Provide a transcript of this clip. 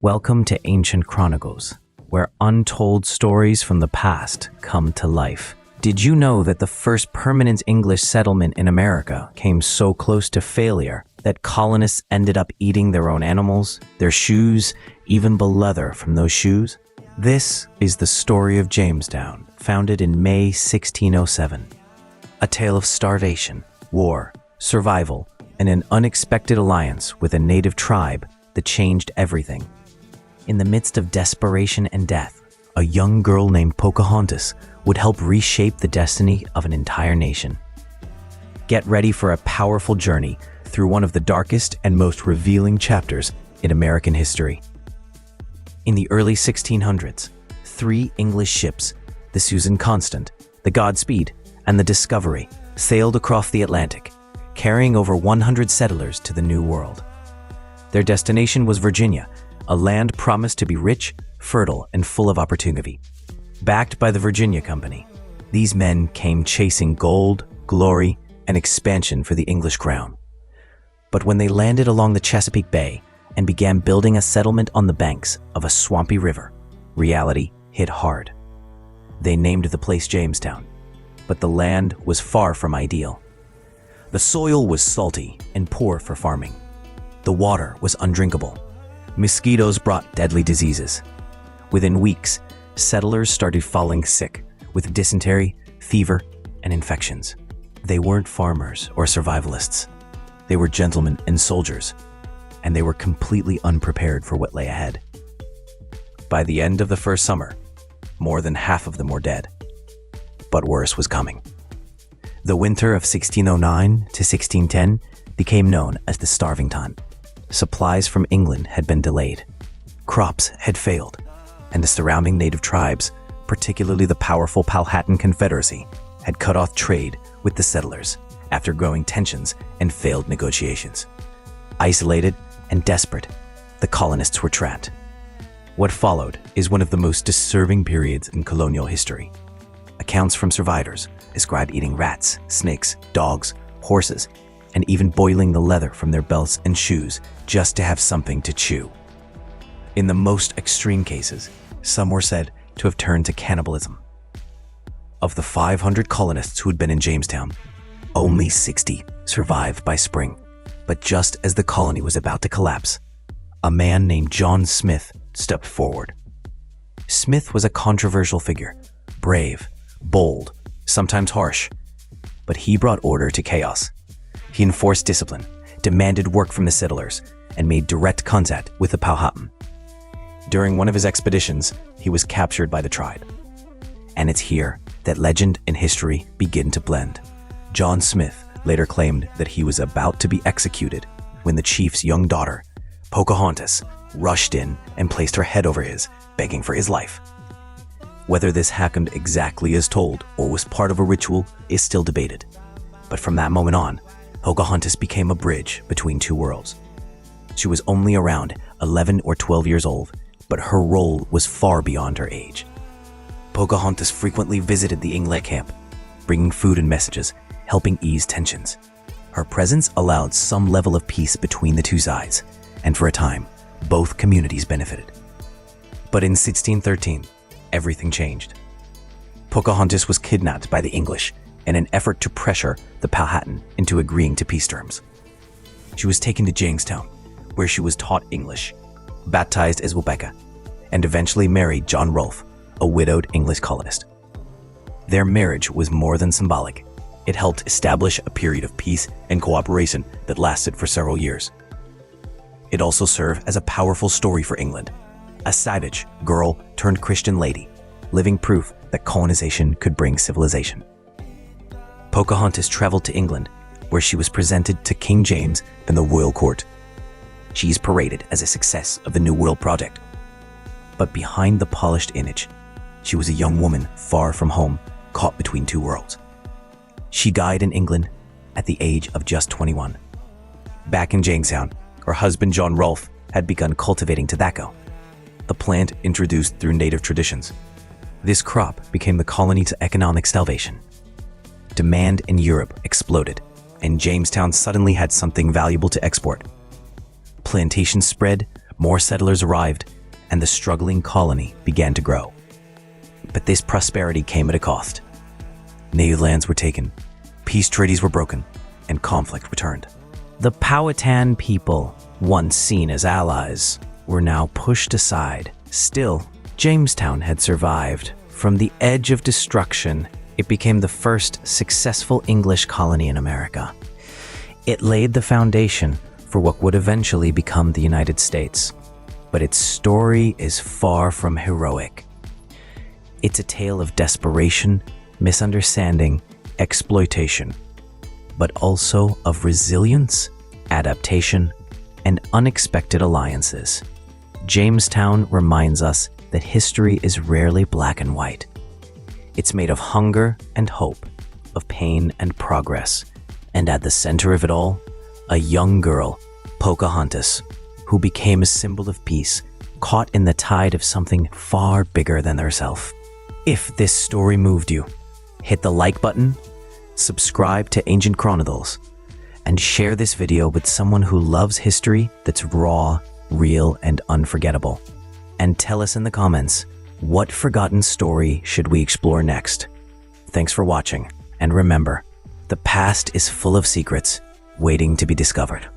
Welcome to Ancient Chronicles, where untold stories from the past come to life. Did you know that the first permanent English settlement in America came so close to failure that colonists ended up eating their own animals, their shoes, even the leather from those shoes? This is the story of Jamestown, founded in May 1607. A tale of starvation, war, survival, and an unexpected alliance with a native tribe that changed everything. In the midst of desperation and death, a young girl named Pocahontas would help reshape the destiny of an entire nation. Get ready for a powerful journey through one of the darkest and most revealing chapters in American history. In the early 1600s, 3 English ships, the Susan Constant, the Godspeed, and the Discovery, sailed across the Atlantic, carrying over 100 settlers to the New World. Their destination was Virginia, a land promised to be rich, fertile, and full of opportunity. Backed by the Virginia Company, these men came chasing gold, glory, and expansion for the English crown. But when they landed along the Chesapeake Bay and began building a settlement on the banks of a swampy river, reality hit hard. They named the place Jamestown, but the land was far from ideal. The soil was salty and poor for farming. The water was undrinkable. Mosquitoes brought deadly diseases. Within weeks, settlers started falling sick with dysentery, fever, and infections. They weren't farmers or survivalists. They were gentlemen and soldiers, and they were completely unprepared for what lay ahead. By the end of the first summer, more than half of them were dead. But worse was coming. The winter of 1609 to 1610 became known as the Starving Time. Supplies from England had been delayed. Crops had failed, and the surrounding native tribes, particularly the powerful Powhatan Confederacy, had cut off trade with the settlers after growing tensions and failed negotiations. Isolated and desperate, the colonists were trapped. What followed is one of the most disturbing periods in colonial history. Accounts from survivors describe eating rats, snakes, dogs, horses, and even boiling the leather from their belts and shoes just to have something to chew. In the most extreme cases, some were said to have turned to cannibalism. Of the 500 colonists who had been in Jamestown, only 60 survived by spring. But just as the colony was about to collapse, a man named John Smith stepped forward. Smith was a controversial figure, brave, bold, sometimes harsh, but he brought order to chaos. He enforced discipline, demanded work from the settlers, and made direct contact with the Powhatan. During one of his expeditions, he was captured by the tribe. And it's here that legend and history begin to blend. John Smith later claimed that he was about to be executed when the chief's young daughter, Pocahontas, rushed in and placed her head over his, begging for his life. Whether this happened exactly as told or was part of a ritual is still debated. But from that moment on, Pocahontas became a bridge between two worlds. She was only around 11 or 12 years old, but her role was far beyond her age. Pocahontas frequently visited the English camp, bringing food and messages, helping ease tensions. Her presence allowed some level of peace between the two sides, and for a time, both communities benefited. But in 1613, everything changed. Pocahontas was kidnapped by the English in an effort to pressure the Powhatan into agreeing to peace terms. She was taken to Jamestown, where she was taught English, baptized as Rebecca, and eventually married John Rolfe, a widowed English colonist. Their marriage was more than symbolic. It helped establish a period of peace and cooperation that lasted for several years. It also served as a powerful story for England, a savage girl turned Christian lady, living proof that colonization could bring civilization. Pocahontas traveled to England, where she was presented to King James and the royal court. She is paraded as a success of the New World Project. But behind the polished image, she was a young woman far from home, caught between two worlds. She died in England at the age of just 21. Back in Jamestown, her husband John Rolfe had begun cultivating tobacco, the plant introduced through native traditions. This crop became the colony's economic salvation. Demand in Europe exploded, and Jamestown suddenly had something valuable to export. Plantations spread, More settlers arrived, and the struggling colony began to grow. But this prosperity came at a cost. Native lands were taken, peace treaties were broken, and conflict returned. The Powhatan people, once seen as allies, were now pushed aside. Still, Jamestown had survived. From the edge of destruction, it became the first successful English colony in America. It laid the foundation for what would eventually become the United States. But its story is far from heroic. It's a tale of desperation, misunderstanding, exploitation, but also of resilience, adaptation, and unexpected alliances. Jamestown reminds us that history is rarely black and white. It's made of hunger and hope, of pain and progress, and at the center of it all, a young girl, Pocahontas, who became a symbol of peace, caught in the tide of something far bigger than herself. If this story moved you, hit the like button, subscribe to Ancient Chronicles, and share this video with someone who loves history that's raw, real, and unforgettable. And tell us in the comments, what forgotten story should we explore next? Thanks for watching, and remember, the past is full of secrets waiting to be discovered.